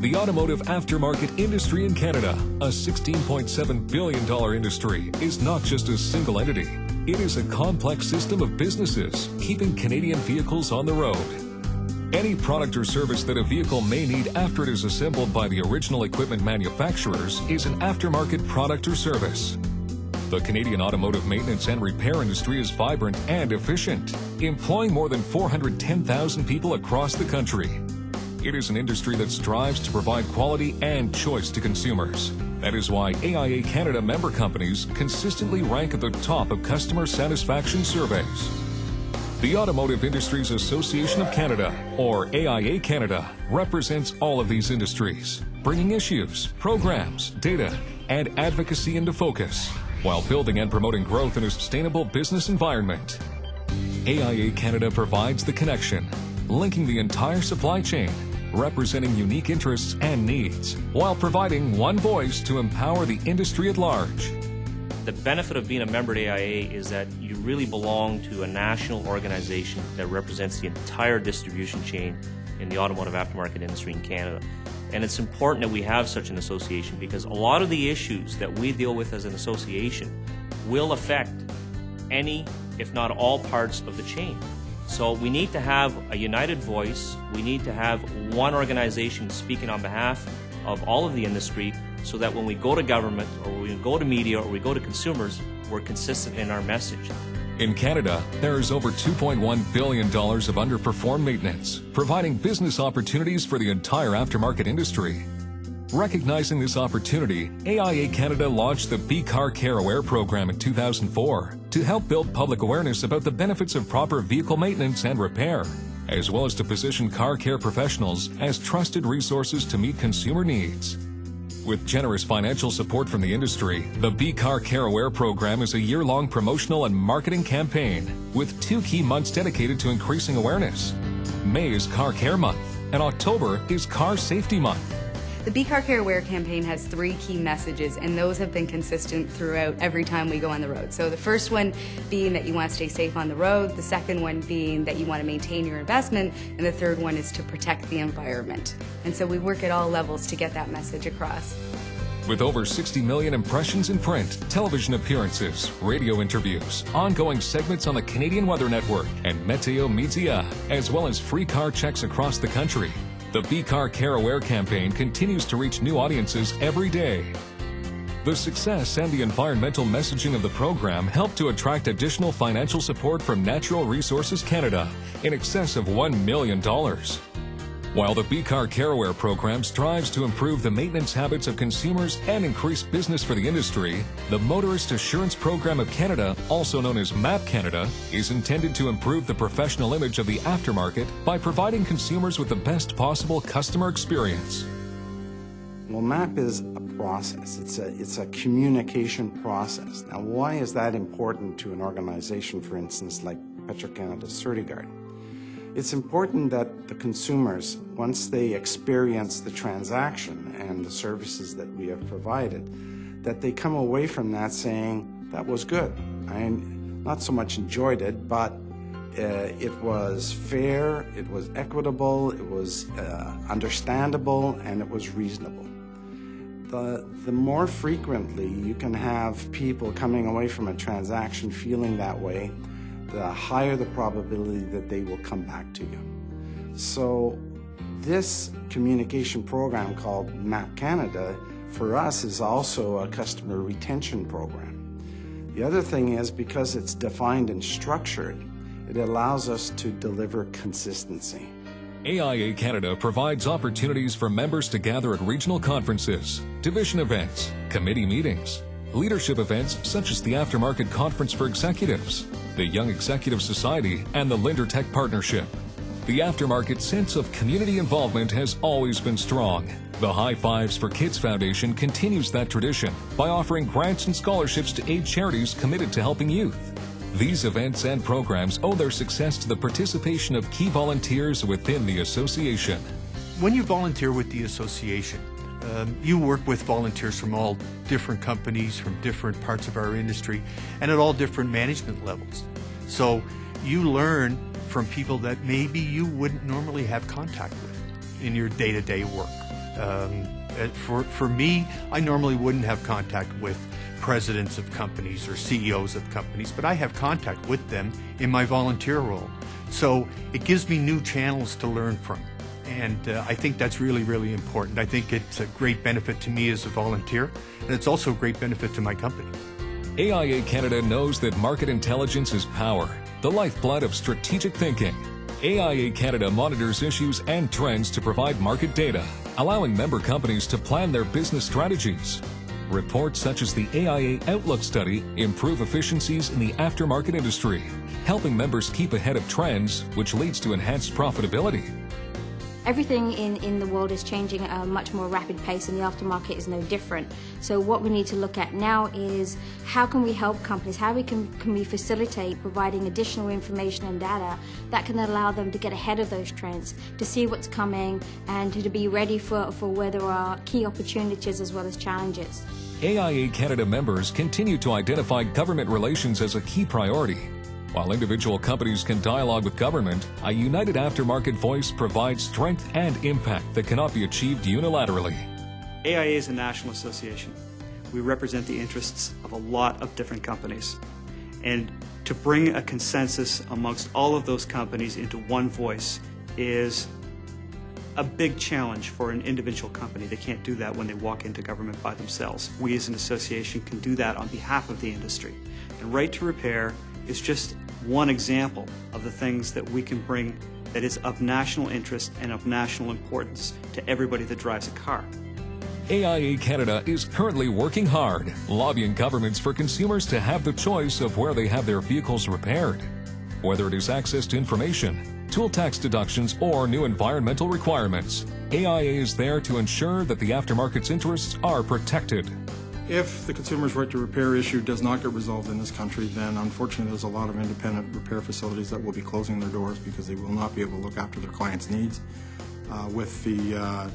The automotive aftermarket industry in Canada, a $16.7 billion industry, is not just a single entity. It is a complex system of businesses keeping Canadian vehicles on the road. Any product or service that a vehicle may need after it is assembled by the original equipment manufacturers is an aftermarket product or service. The Canadian automotive maintenance and repair industry is vibrant and efficient, employing more than 410,000 people across the country. It is an industry that strives to provide quality and choice to consumers. That is why AIA Canada member companies consistently rank at the top of customer satisfaction surveys. The Automotive Industries Association of Canada, or AIA Canada, represents all of these industries, bringing issues, programs, data, and advocacy into focus, while building and promoting growth in a sustainable business environment. AIA Canada provides the connection, linking the entire supply chain, representing unique interests and needs, while providing one voice to empower the industry at large. The benefit of being a member at AIA is that you really belong to a national organization that represents the entire distribution chain in the automotive aftermarket industry in Canada. And it's important that we have such an association because a lot of the issues that we deal with as an association will affect any, if not all, parts of the chain. So we need to have a united voice. We need to have one organization speaking on behalf of all of the industry so that when we go to government or we go to media or we go to consumers, we're consistent in our message. In Canada, there is over $2.1 billion of underperformed maintenance, providing business opportunities for the entire aftermarket industry. Recognizing this opportunity, AIA Canada launched the Be Car Care Aware program in 2004 to help build public awareness about the benefits of proper vehicle maintenance and repair, as well as to position car care professionals as trusted resources to meet consumer needs. With generous financial support from the industry, the Be Car Care Aware program is a year-long promotional and marketing campaign with 2 key months dedicated to increasing awareness. May is Car Care Month, and October is Car Safety Month. The Be Car Care Aware campaign has 3 key messages, and those have been consistent throughout every time we go on the road. So the first one being that you want to stay safe on the road, the second one being that you want to maintain your investment, and the third one is to protect the environment. And so we work at all levels to get that message across. With over 60 million impressions in print, television appearances, radio interviews, ongoing segments on the Canadian Weather Network and Meteo Media, as well as free car checks across the country, the Be Car Care Aware campaign continues to reach new audiences every day. The success and the environmental messaging of the program helped to attract additional financial support from Natural Resources Canada in excess of $1 million. While the Be Car Care Aware program strives to improve the maintenance habits of consumers and increase business for the industry, the Motorist Assurance Program of Canada, also known as MAP Canada, is intended to improve the professional image of the aftermarket by providing consumers with the best possible customer experience. Well, MAP is a process. It's a communication process. Now, why is that important to an organization, for instance, like Petro-Canada Certigard? It's important that the consumers, once they experience the transaction and the services that we have provided, that they come away from that saying, that was good. I not so much enjoyed it, but it was fair, it was equitable, it was understandable, and it was reasonable. The more frequently you can have people coming away from a transaction feeling that way, the higher the probability that they will come back to you. So this communication program called MAP Canada, for us, is also a customer retention program. The other thing is, because it's defined and structured, it allows us to deliver consistency. AIA Canada provides opportunities for members to gather at regional conferences, division events, committee meetings, leadership events such as the Aftermarket Conference for Executives, the Young Executive Society, and the LinderTech Partnership. The aftermarket sense of community involvement has always been strong. The High Fives for Kids Foundation continues that tradition by offering grants and scholarships to aid charities committed to helping youth. These events and programs owe their success to the participation of key volunteers within the association. When you volunteer with the association, you work with volunteers from all different companies, from different parts of our industry, and at all different management levels. So you learn from people that maybe you wouldn't normally have contact with in your day-to-day work. For me, I normally wouldn't have contact with presidents of companies or CEOs of companies, but I have contact with them in my volunteer role. So it gives me new channels to learn from. And I think that's really, really important. I think it's a great benefit to me as a volunteer, and it's also a great benefit to my company. AIA Canada knows that market intelligence is power, the lifeblood of strategic thinking. AIA Canada monitors issues and trends to provide market data, allowing member companies to plan their business strategies. Reports such as the AIA Outlook Study improve efficiencies in the aftermarket industry, helping members keep ahead of trends, which leads to enhanced profitability. Everything in the world is changing at a much more rapid pace, and the aftermarket is no different. So what we need to look at now is how can we help companies, how can we facilitate providing additional information and data that can allow them to get ahead of those trends, to see what's coming, and to be ready for where there are key opportunities as well as challenges. AIA Canada members continue to identify government relations as a key priority. While individual companies can dialogue with government, a united aftermarket voice provides strength and impact that cannot be achieved unilaterally. AIA is a national association. We represent the interests of a lot of different companies. And to bring a consensus amongst all of those companies into one voice is a big challenge for an individual company. They can't do that when they walk into government by themselves. We as an association can do that on behalf of the industry. And right to repair is just one example of the things that we can bring that is of national interest and of national importance to everybody that drives a car. AIA Canada is currently working hard, lobbying governments for consumers to have the choice of where they have their vehicles repaired. Whether it is access to information, tool tax deductions, or new environmental requirements, AIA is there to ensure that the aftermarket's interests are protected. If the consumer's right to repair issue does not get resolved in this country, then unfortunately there's a lot of independent repair facilities that will be closing their doors because they will not be able to look after their clients' needs. With the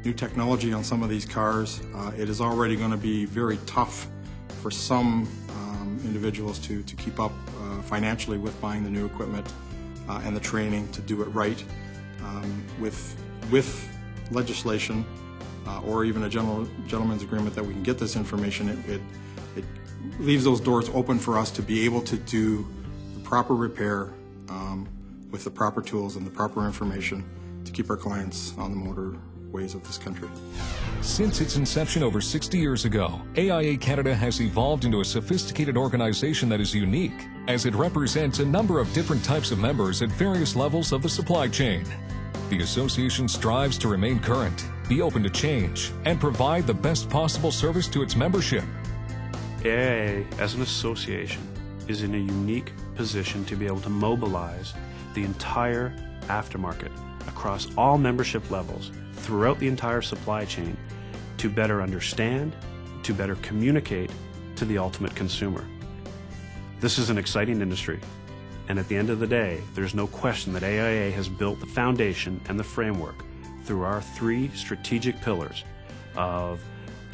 new technology on some of these cars, it is already going to be very tough for some individuals to keep up financially with buying the new equipment and the training to do it right. With legislation, or even a gentleman's agreement that we can get this information, it leaves those doors open for us to be able to do the proper repair with the proper tools and the proper information to keep our clients on the motorways of this country. Since its inception over 60 years ago, AIA Canada has evolved into a sophisticated organization that is unique, as it represents a number of different types of members at various levels of the supply chain. The association strives to remain current, be open to change, and provide the best possible service to its membership. AIA, as an association, is in a unique position to be able to mobilize the entire aftermarket across all membership levels throughout the entire supply chain to better understand, to better communicate to the ultimate consumer. This is an exciting industry. And at the end of the day, there's no question that AIA has built the foundation and the framework through our three strategic pillars of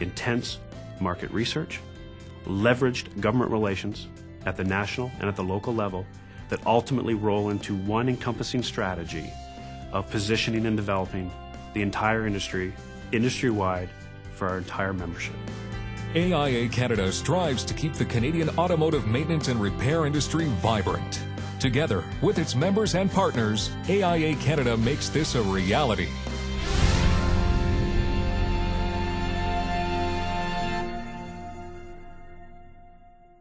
intense market research, leveraged government relations at the national and at the local level that ultimately roll into one encompassing strategy of positioning and developing the entire industry, industry-wide, for our entire membership. AIA Canada strives to keep the Canadian automotive maintenance and repair industry vibrant. Together, with its members and partners, AIA Canada makes this a reality.